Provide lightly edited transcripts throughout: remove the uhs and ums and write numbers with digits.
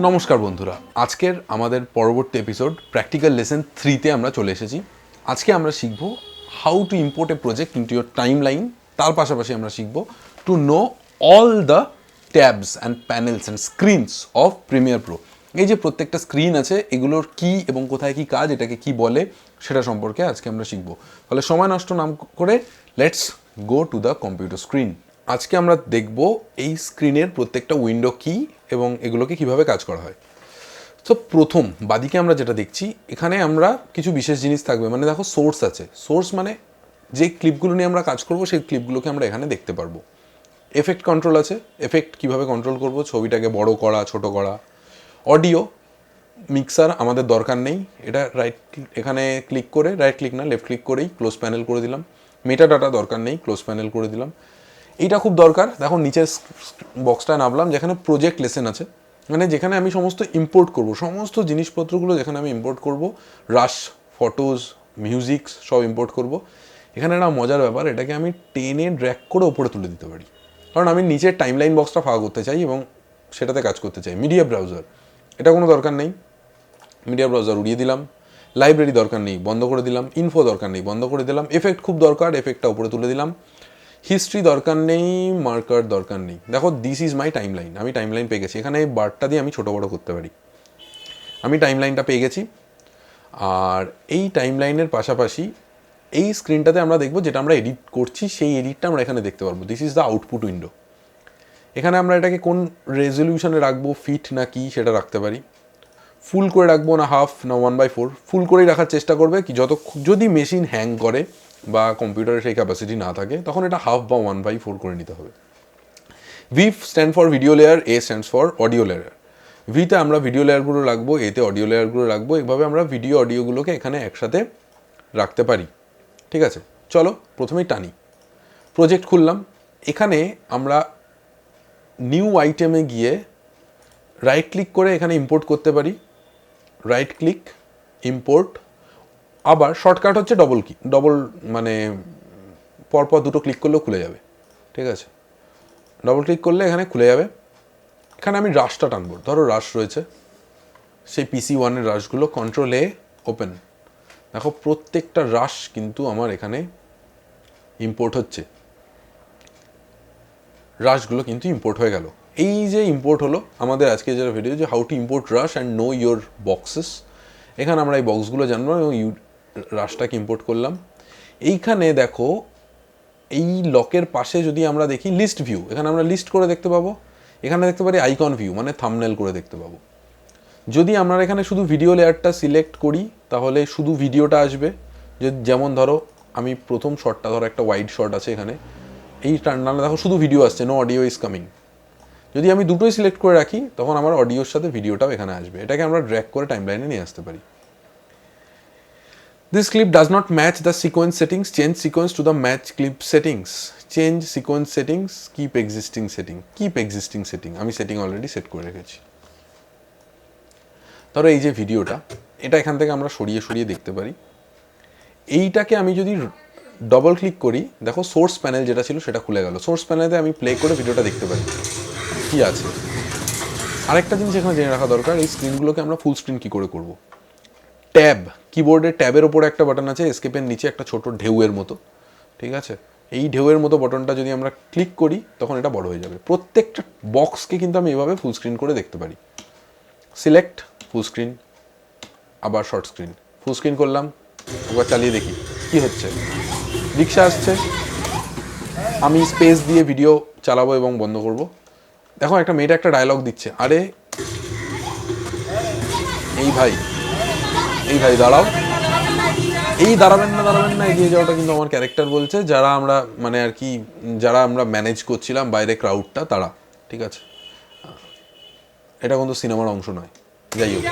নমস্কার বন্ধুরা, আজকের আমাদের পরবর্তী এপিসোড প্র্যাকটিক্যাল লেসন 3-তে আমরা চলে এসেছি। আজকে আমরা শিখব how to import A project into your time line. তার পাশাপাশি আমরা শিখব to know all the tabs and panels and screens of Premiere Pro. এই যে প্রত্যেকটা স্ক্রিন আছে, এগুলোর কি এবং কোথায় কি কাজ, এটাকে কি বলে, সেটা সম্পর্কে আজকে আমরা শিখব। তাহলে সময় নষ্ট না করে let's go to the computer screen. আজকে আমরা দেখব এই স্ক্রিনের প্রত্যেকটা উইন্ডো কি এবং এগুলোকে কিভাবে কাজ করা হয়। তো প্রথম বাদিকে আমরা যেটা দেখছি, এখানে আমরা কিছু বিশেষ জিনিস থাকবে। মানে দেখো, সোর্স আছে। সোর্স মানে যে ক্লিপগুলো নিয়ে আমরা কাজ করব, সেই ক্লিপগুলোকে আমরা এখানে দেখতে পারবো। এফেক্ট কন্ট্রোল আছে, এফেক্ট কিভাবে কন্ট্রোল করব, ছবিটাকে বড় করা, ছোট করা। অডিও মিক্সার আমাদের দরকার নেই, এটা এখানে ক্লিক করে, রাইট ক্লিক না লেফট ক্লিক করেই ক্লোজ প্যানেল করে দিলাম। মেটা ডাটা দরকার নেই, ক্লোজ প্যানেল করে দিলাম। এইটা খুব দরকার। দেখো নিচের বক্সটা নামলাম, যেখানে প্রজেক্ট লেসেন আছে, মানে যেখানে আমি সমস্ত ইম্পোর্ট করব, সমস্ত জিনিসপত্রগুলো যেখানে আমি ইম্পোর্ট করব, রাশ, ফটোজ, মিউজিক সব ইম্পোর্ট করব। এখানে একটা মজার ব্যাপার, এটাকে আমি টেনে ড্র্যাগ করে ওপরে তুলে দিতে পারি, কারণ আমি নিচের টাইমলাইন বক্সটা ফাঁকা করতে চাই এবং সেটাতে কাজ করতে চাই। মিডিয়া ব্রাউজার, এটা কোনো দরকার নেই, মিডিয়া ব্রাউজার উড়িয়ে দিলাম। লাইব্রেরি দরকার নেই, বন্ধ করে দিলাম। ইনফো দরকার নেই, বন্ধ করে দিলাম। এফেক্ট খুব দরকার, এফেক্টটা উপরে তুলে দিলাম। হিস্ট্রি দরকার নেই, মার্কার দরকার নেই। দেখো, this is my time line. আমি টাইম লাইন পেয়ে গেছি। এখানে এই বারটা দিয়ে আমি ছোটো বড়ো করতে পারি। আমি টাইম লাইনটা পেয়ে গেছি। আর এই টাইম লাইনের পাশাপাশি এই স্ক্রিনটাতে আমরা দেখবো যেটা আমরা এডিট করছি, সেই এডিটটা আমরা এখানে দেখতে পারবো। This is the output window. এখানে আমরা এটাকে কোন রেজলিউশনে রাখবো, ফিট না কি, সেটা রাখতে পারি। ফুল করে রাখবো না হাফ না 1/4, ফুল করেই রাখার চেষ্টা করবে। কি যদি মেশিন হ্যাং করে বা কম্পিউটারে সেই ক্যাপাসিটি না থাকে, তখন এটা হাফ বা 1/4 করে নিতে হবে। V stand for video layer, A stands for audio layer. ভিতে আমরা ভিডিও লেয়ারগুলো রাখবো, এতে অডিও লেয়ারগুলো রাখবো। এভাবে আমরা ভিডিও অডিওগুলোকে এখানে একসাথে রাখতে পারি। ঠিক আছে, চলো প্রথমেই টানি। প্রজেক্ট খুললাম। এখানে আমরা নিউ আইটেমে গিয়ে রাইট ক্লিক করে এখানে ইম্পোর্ট করতে পারি। Right click, import. আবার শর্টকাট হচ্ছে ডবল মানে পরপর দুটো ক্লিক করলেও খুলে যাবে। ঠিক আছে, ডবল ক্লিক করলে এখানে খুলে যাবে। এখানে আমি রাশটা টানবো। ধরো রাশ রয়েছে, সেই PC1-এর রাশগুলো, কন্ট্রোল এ, ওপেন। দেখো প্রত্যেকটা রাশ কিন্তু আমার এখানে ইম্পোর্ট হচ্ছে। রাশগুলো কিন্তু ইম্পোর্ট হয়ে গেল। এই যে ইম্পোর্ট হলো আমাদের আজকে যেটা ভিডিও, যে how to import rush and know your boxes. এখানে আমরা এই বক্সগুলো জানবো এবং রাশটাকে ইম্পোর্ট করলাম। এইখানে দেখো, এই লকের পাশে যদি আমরা দেখি লিস্ট ভিউ, এখানে আমরা লিস্ট করে দেখতে পাবো। এখানে দেখতে পারি আইকন ভিউ, মানে থাম্বনেল করে দেখতে পাবো। যদি আমরা এখানে শুধু ভিডিও লেয়ারটা সিলেক্ট করি, তাহলে শুধু ভিডিওটা আসবে। যেমন ধরো আমি প্রথম শটটা, ধরো একটা ওয়াইড শট আছে এখানে, এই টার্নালে দেখো শুধু ভিডিও আসছে, নো অডিও ইজ কামিং। যদি আমি দুটোই সিলেক্ট করে রাখি, তখন আমার অডিওর সাথে ভিডিওটাও এখানে আসবে। এটাকে আমরা ড্র্যাগ করে টাইমলাইনে নিয়ে আসতে পারি। This clip does not match the sequence settings. Change sequence to the match clip settings. Change sequence settings. Keep existing setting. Keep existing setting. আমি সেটিং অলরেডি সেট করে রেখেছি। ধরো এই যে ভিডিওটা, এটা এখান থেকে আমরা সরিয়ে সরিয়ে দেখতে পারি। এইটাকে আমি যদি ডবল ক্লিক করি, দেখো সোর্স প্যানেল যেটা ছিল সেটা খুলে গেল। সোর্স প্যানেলে আমি প্লে করে ভিডিওটা দেখতে পারি কি আছে। আরেকটা জিনিস এখানে জেনে রাখা দরকার, এই স্ক্রিনগুলোকে আমরা ফুল স্ক্রিন কী করে করব। ট্যাব, কিবোর্ডের ট্যাবের ওপরে একটা বাটন আছে, এসকেপের নিচে একটা ছোট ঢেউয়ের মতো। ঠিক আছে, এই ঢেউয়ের মতো বাটনটা যদি আমরা ক্লিক করি, তখন এটা বড় হয়ে যাবে। প্রত্যেকটা বক্সকে কিন্তু আমি এভাবে ফুল স্ক্রিন করে দেখতে পারি। সিলেক্ট, ফুল স্ক্রিন, আবার শর্ট স্ক্রিন। ফুল স্ক্রিন করলাম, একবার চালিয়ে দেখি কি হচ্ছে। রিক্সা আসছে, আমি স্পেস দিয়ে ভিডিও চালাবো এবং বন্ধ করব। দেখো একটা মেয়েটা একটা ডায়লগ দিচ্ছে, আরে এই ভাই দাঁড়াও। এই দাঁড়াবেন না এগিয়ে যাওয়াটা কিন্তু আমার ক্যারেক্টার বলছে, যারা আমরা মানে আর কি, যারা আমরা ম্যানেজ করছিলাম বাইরে ক্রাউডটা, তারা। ঠিক আছে, এটা কিন্তু সিনেমার অংশ নয়। যাই হোক,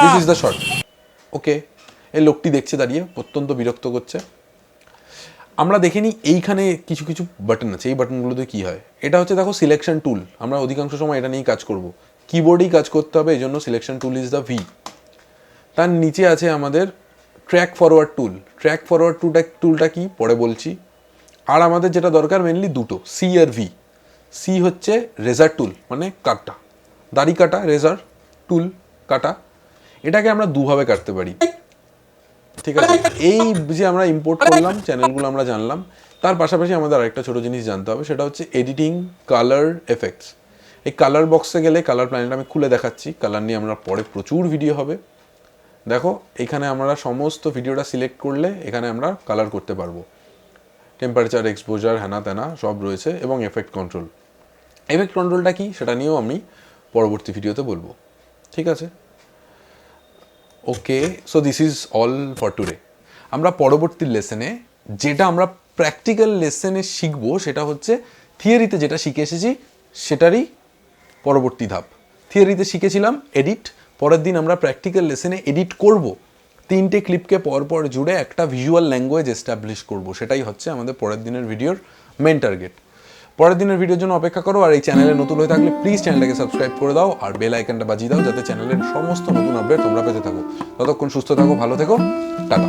দিস ইজ দ্য শট। ওকে, এই লোকটি দেখছে দাঁড়িয়ে, অত্যন্ত বিরক্ত করছে। আমরা দেখে নিই এইখানে কিছু কিছু বাটন আছে। এই বাটনগুলোতে কী হয়, এটা হচ্ছে দেখো সিলেকশন টুল। আমরা অধিকাংশ সময় এটা নিয়েই কাজ করব, কিবোর্ডেই কাজ করতে হবে, এই জন্য selection tool is the V. তার নিচে আছে আমাদের ট্র্যাক ফরওয়ার্ড টুল। ট্র্যাক ফরওয়ার্ড টুলটা কি পরে বলছি। আর আমাদের যেটা দরকার মেনলি দুটো, সি আর ভি। সি হচ্ছে রেজার টুল, মানে কাটা, দাড়ি কাটা, রেজার টুল কাটা। এটাকে আমরা দুভাবে কাটতে পারি, ঠিক আছে। এই যে আমরা ইম্পোর্ট করলাম, চ্যানেলগুলো আমরা জানলাম, তার পাশাপাশি আমাদের আরেকটা ছোটো জিনিস জানতে হবে, সেটা হচ্ছে এডিটিং কালার এফেক্টস। এই কালার বক্সে গেলে কালার প্ল্যানেট আমি খুলে দেখাচ্ছি, কালার নিয়ে আমরা পরে প্রচুর ভিডিও হবে। দেখো এখানে আমরা সমস্ত ভিডিওটা সিলেক্ট করলে এখানে আমরা কালার করতে পারবো, টেম্পারেচার, এক্সপোজার, হ্যানা ত্যানা সব রয়েছে, এবং এফেক্ট কন্ট্রোল। এফেক্ট কন্ট্রোলটা কি সেটা নিয়েও আমি পরবর্তী ভিডিওতে বলবো, ঠিক আছে। Okay, so this is all for today. আমরা পরবর্তী লেসনে যেটা আমরা প্র্যাকটিক্যাল লেসনে শিখবো সেটা হচ্ছে থিওরিতে যেটা শিখে এসেছি সেটারই পরবর্তী ধাপ। থিওরিতে শিখেছিলাম এডিট, পরের দিন আমরা প্র্যাকটিক্যাল লেসনে এডিট করব, 3টে ক্লিপকে পরপর জুড়ে একটা ভিজুয়াল ল্যাঙ্গুয়েজ এস্টাবলিশ করব। সেটাই হচ্ছে আমাদের পরের দিনের ভিডিওর মেন টার্গেট। পরের দিনের ভিডিওর জন্য অপেক্ষা করো, আর এই চ্যানেলে নতুন হয়ে থাকলে প্লিজ চ্যানেলটাকে সাবস্ক্রাইব করে দাও আর বেল আইকনটা বাজিয়ে দাও, যাতে চ্যানেলের সমস্ত নতুন আপডেট তোমরা পেতে থাকো। ততক্ষণ সুস্থ থাকো, ভালো থেকো, টাটা।